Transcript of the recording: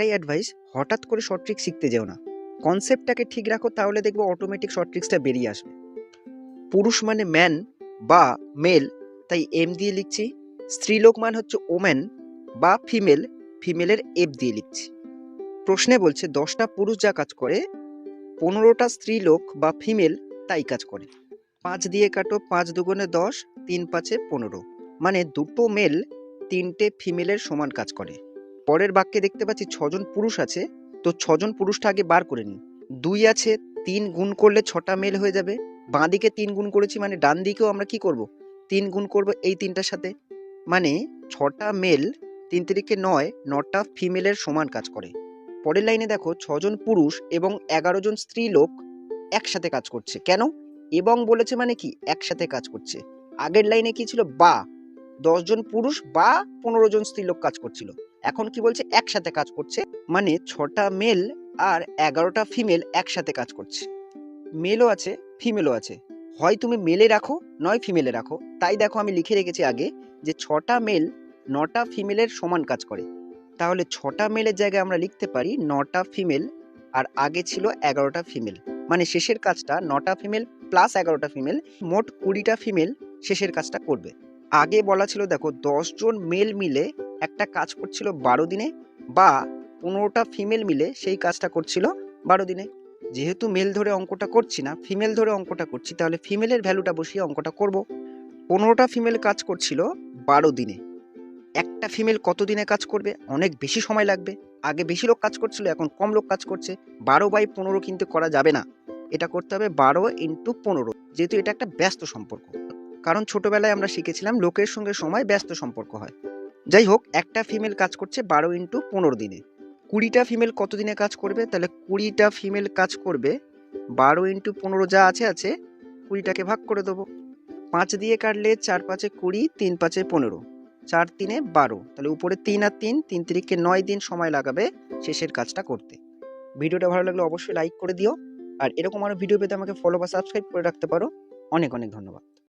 একটাই অ্যাডভাইস, হঠাৎ করে শর্ট ট্রিক শিখতে যেও না। কনসেপ্টটাকে ঠিক রাখো, তাহলে দেখবো অটোমেটিক শর্ট ট্রিক্সটা বেরিয়ে আসবে। পুরুষ মানে ম্যান বা মেল, তাই এম দিয়ে লিখছি। স্ত্রীলোক মানে হচ্ছে ওম্যান বা ফিমেল, ফিমেলের এফ দিয়ে লিখছি। প্রশ্নে বলছে 10টা পুরুষ যা কাজ করে 15টা স্ত্রীলোক বা ফিমেল তাই কাজ করে। 5 দিয়ে কাটো, 5 দুগুণে 10, 3 5-এ 15, মানে দুটো মেল 3টে ফিমেলের সমান কাজ করে। পরের বাক্যে দেখতে পাচ্ছি 6জন পুরুষ আছে, তো 6জন পুরুষটা আগে বার করে নিই। 2 আছে, 3 গুণ করলে 6টা মেল হয়ে যাবে। বাঁ দিকে 3 গুণ করেছি, মানে ডান দিকেও আমরা কি করব, 3 গুণ করব এই 3টার সাথে, মানে 6টা মেল 3 তিরিকে 9, 9টা ফিমেলের সমান কাজ করে। পরের লাইনে দেখো 6জন পুরুষ এবং 11জন স্ত্রীলোক একসাথে কাজ করছে। কেন? এবং বলেছে মানে কি একসাথে কাজ করছে। আগের লাইনে কি ছিল, বা 10জন পুরুষ বা 15জন স্ত্রীলোক কাজ করছিল। এখন কি বলছে, একসাথে কাজ করছে, মানে 6টা মেল আর 11টা ফিমেল একসাথে কাজ করছে। মেলও আছে, ফিমেলও আছে, হয় তুমি মেলে রাখো নয় ফিমেলে রাখো। তাই দেখো আমি লিখে রেখেছি আগে যে 6টা মেল 9টা ফিমেলের সমান কাজ করে। তাহলে 6টা মেলের জায়গায় আমরা লিখতে পারি 9টা ফিমেল, আর আগে ছিল 11টা ফিমেল, মানে শেষের কাজটা 9টা ফিমেল প্লাস 11টা ফিমেল, মোট 20টা ফিমেল শেষের কাজটা করবে। আগে বলা ছিল দেখো 10জন মেল মিলে একটা কাজ করছিল 12 দিনে, বা 15টা ফিমেল মিলে সেই কাজটা করছিল 12 দিনে। যেহেতু মেল ধরে অঙ্কটা করছি না, ফিমেল ধরে অঙ্কটা করছি, তাহলে ফিমেলের ভ্যালুটা বসিয়ে অঙ্কটা করব। 15টা ফিমেল কাজ করছিল 12 দিনে। একটা ফিমেল কত দিনে কাজ করবে? অনেক বেশি সময় লাগবে। আগে বেশি লোক কাজ করছিল, এখন কম লোক কাজ করছে। 12/15 কিন্তু করা যাবে না, এটা করতে হবে 12x15, যেহেতু এটা একটা ব্যস্ত সম্পর্ক। কারণ ছোটবেলায় আমরা শিখেছিলাম লোকের সঙ্গে সময় ব্যস্ত সম্পর্ক হয়। যাই হোক, একটা ফিমেল কাজ করছে 12x15 দিনে। 20টা ফিমেল কত দিনে কাজ করবে? তাহলে 20টা ফিমেল কাজ করবে 12x15, যা আছে আছে, 20টাকে ভাগ করে দেবো। 5 দিয়ে কাটলে 4 5-এ 20, 3 5-এ 15, 4 3-এ 12, তাহলে উপরে 3 আর 3, 3 তিরিকে 9 দিন সময় লাগাবে শেষের কাজটা করতে। ভিডিওটা ভালো লাগলে অবশ্যই লাইক করে দিও, আর এরকম আরো ভিডিও পেতে আমাকে ফলো বা সাবস্ক্রাইব করে রাখতে পারো। অনেক অনেক ধন্যবাদ।